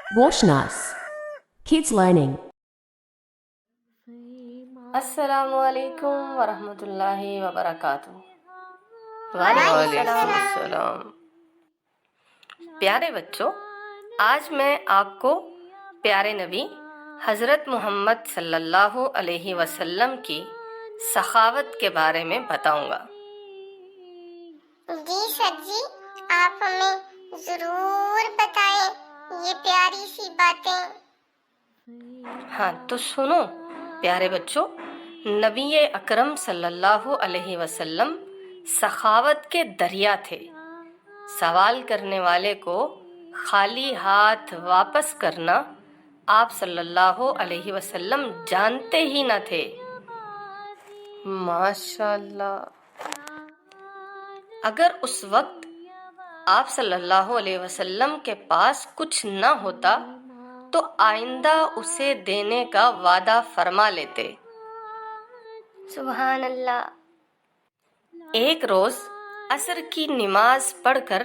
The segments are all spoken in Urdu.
Voshnas. Kids Learning. السلام علیکم ورحمۃ اللہ وبرکاتہ۔ وعلیکم السلام۔ پیارے بچوں، آج میں آپ کو پیارے نبی حضرت محمد صلی اللہ علیہ وسلم کی سخاوت کے بارے میں بتاؤں گا۔ جی سر جی، آپ ہمیں ضرور بتائیں یہ پیاری سی باتیں۔ ہاں تو سنو پیارے بچوں، نبی اکرم صلی اللہ علیہ وسلم سخاوت کے دریا تھے۔ سوال کرنے والے کو خالی ہاتھ واپس کرنا آپ صلی اللہ علیہ وسلم جانتے ہی نہ تھے۔ ماشاء اللہ۔ اگر اس وقت آپ صلی اللہ علیہ وسلم کے پاس کچھ نہ ہوتا تو آئندہ اسے دینے کا وعدہ فرما لیتے۔ سبحان اللہ۔ ایک روز عصر کی نماز پڑھ کر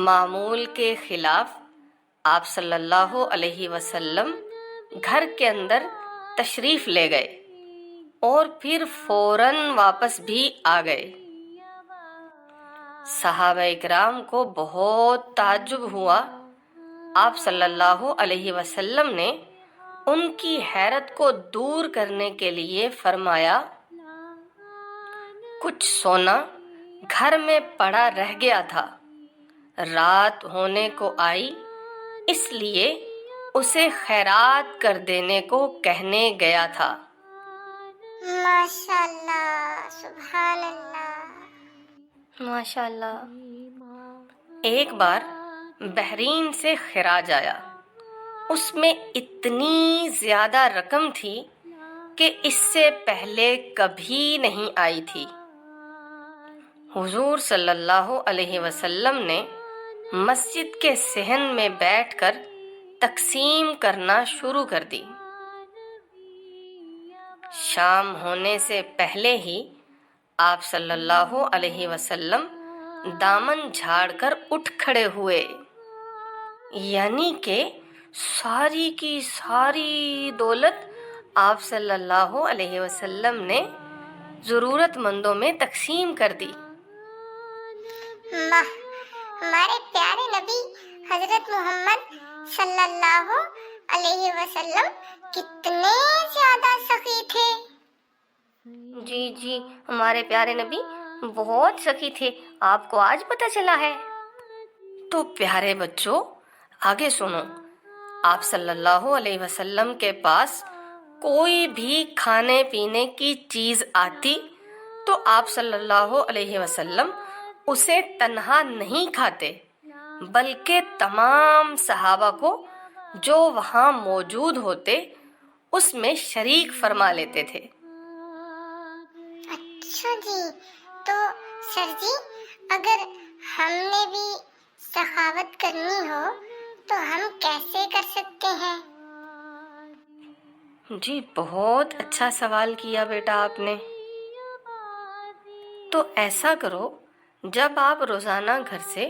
معمول کے خلاف آپ صلی اللہ علیہ وسلم گھر کے اندر تشریف لے گئے اور پھر فوراً واپس بھی آ گئے۔ صحابہ اکرام کو بہت تعجب ہوا۔ آپ صلی اللہ علیہ وسلم نے ان کی حیرت کو دور کرنے کے لیے فرمایا، کچھ سونا گھر میں پڑا رہ گیا تھا، رات ہونے کو آئی، اس لیے اسے خیرات کر دینے کو کہنے گیا تھا۔ ماشاء اللہ، سبحان اللہ۔ ماشاء اللہ۔ ایک بار بحرین سے خراج آیا، اس میں اتنی زیادہ رقم تھی کہ اس سے پہلے کبھی نہیں آئی تھی۔ حضور صلی اللہ علیہ وسلم نے مسجد کے صحن میں بیٹھ کر تقسیم کرنا شروع کر دی۔ شام ہونے سے پہلے ہی آپ صلی اللہ علیہ وسلم دامن جھاڑ کر اٹھ کھڑے ہوئے، یعنی کہ ساری کی ساری دولت آپ صلی اللہ علیہ وسلم نے ضرورت مندوں میں تقسیم کر دی۔ ہمارے پیارے نبی حضرت محمد صلی اللہ علیہ وسلم کتنے زیادہ سخی تھے۔ جی ہمارے پیارے نبی بہت سخی تھے، آپ کو آج پتہ چلا ہے؟ تو پیارے بچوں آگے سنو، آپ صلی اللہ علیہ وسلم کے پاس کوئی بھی کھانے پینے کی چیز آتی تو آپ صلی اللہ علیہ وسلم اسے تنہا نہیں کھاتے، بلکہ تمام صحابہ کو جو وہاں موجود ہوتے اس میں شریک فرما لیتے تھے۔ اچھا جی، تو سر جی اگر ہم نے بھی سخاوت کرنی ہو تو ہم کیسے کر سکتے ہیں؟ جی بہت اچھا سوال کیا بیٹا آپ نے۔ تو ایسا کرو، جب آپ روزانہ گھر سے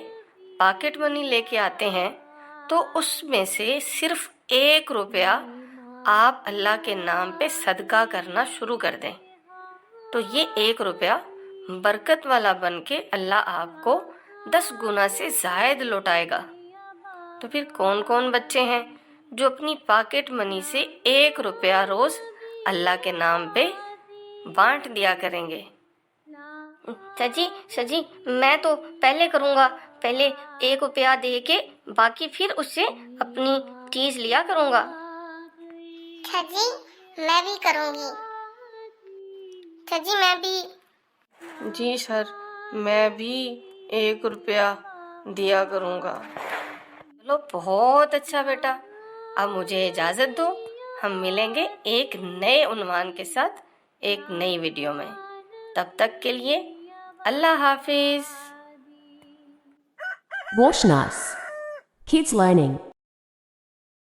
پاکٹ منی لے کے آتے ہیں تو اس میں سے صرف 1 روپیہ آپ اللہ کے نام پہ صدقہ کرنا شروع کر دیں، تو یہ 1 روپیہ برکت والا بن کے اللہ آپ کو 10 گنا سے زائد لوٹائے گا۔ تو پھر کون کون بچے ہیں جو اپنی پاکٹ منی سے 1 روپیہ روز اللہ کے نام پہ بانٹ دیا کریں گے؟ سر جی میں تو پہلے کروں گا، پہلے 1 روپیہ دے کے باقی پھر اس سے اپنی چیز لیا کروں گا۔ سر جی میں بھی کروں گی۔ سر جی میں بھی۔ جی سر میں بھی 1 روپیہ دیا کروں گا۔ چلو بہت اچھا بیٹا، اب مجھے اجازت دو، ہم ملیں گے ایک نئے عنوان کے ساتھ ایک نئی ویڈیو میں۔ تب تک کے لیے اللہ حافظ۔ Voshnas. Kids Learning.